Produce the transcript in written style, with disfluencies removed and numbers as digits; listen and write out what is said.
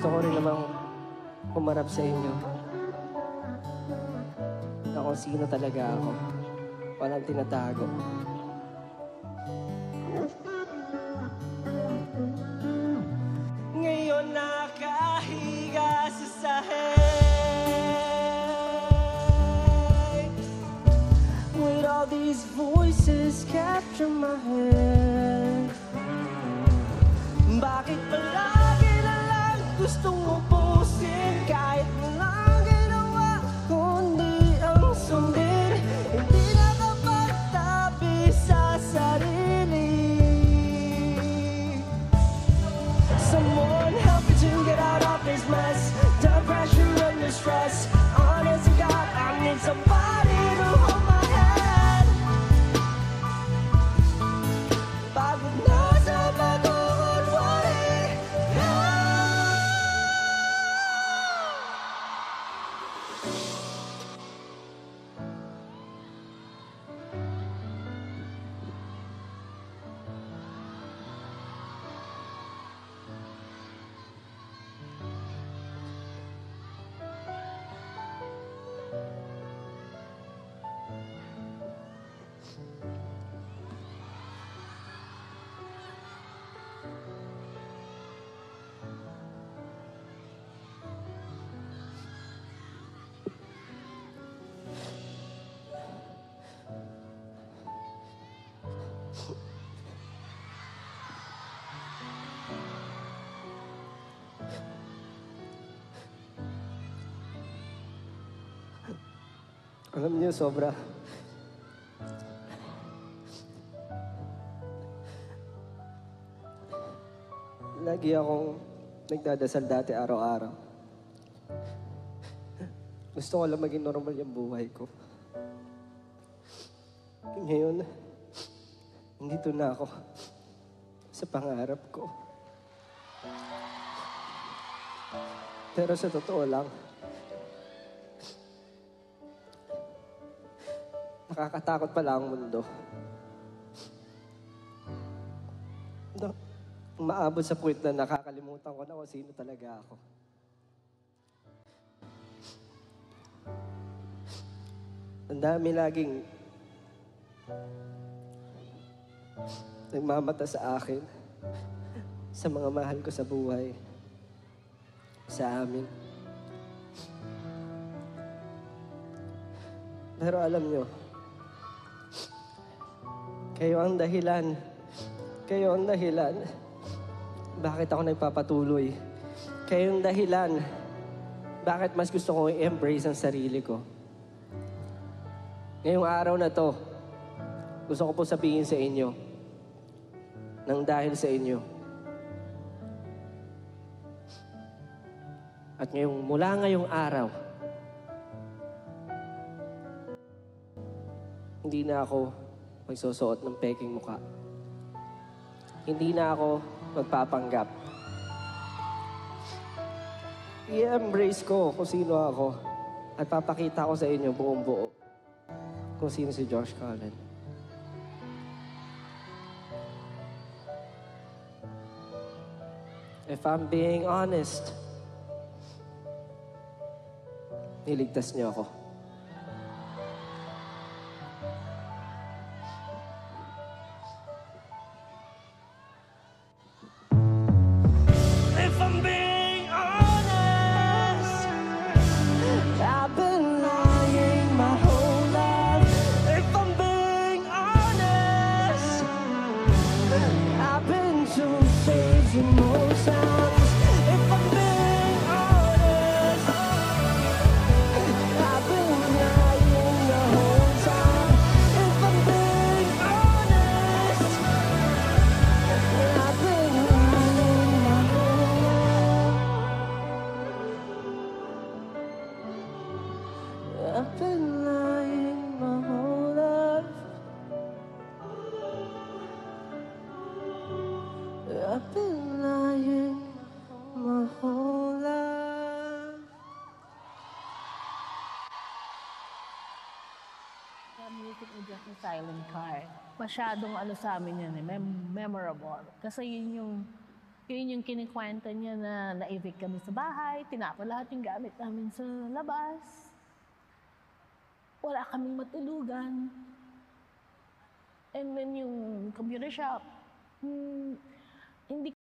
Gusto ko rin namang humarap sa inyo na kung sino talaga ako. Walang tinatago. Ngayon nakahiga sa sahig, with all these voices capture my head. Bakit palagi na lang gustong ubusin kahit walang ginawa kundi ang sundin? Hindi nakapagtabi sa sarili. Someone help me to get out of this mess. The pressure and the stress. Honest to God, I need somebody to hold my hand. Pagod na sa pag-uunwari. Alam niyo, sobra. Lagi akong nagdadasal dati araw-araw. Gusto ko lang maging normal yung buhay ko. Ngayon, nandito na ako sa pangarap ko. Pero sa totoo lang, nakakatakot pala ang mundo. Maabot sa point na nakakalimutan ko na kung sino talaga ako. Ang dami laging nagmamata sa akin, sa mga mahal ko sa buhay, sa amin. Pero alam nyo, kayo ang dahilan bakit ako nagpapatuloy. Kayo ang dahilan bakit mas gusto kong i-embrace ang sarili ko. Ngayong araw na to, gusto ko po sabihin sa inyo, nang dahil sa inyo. At mula ngayong araw, hindi na ako magsusuot ng peking mukha. Hindi na ako magpapanggap. I-embrace ko kung sino ako at papakita ko sa inyo buong buo kung sino si Josh Cullen. If I'm being honest, niligtas niyo ako. I've been lying my whole life. I've been lying my whole life. Yung music ni Just a Silent Car. Masyadong sa amin yun memorable. Kasi yun yung Yun yung kinikwento niya na na-evict kami sa bahay, tinapon lahat yung gamit namin sa labas. Wala kaming matulugan. And then yung computer shop, hindi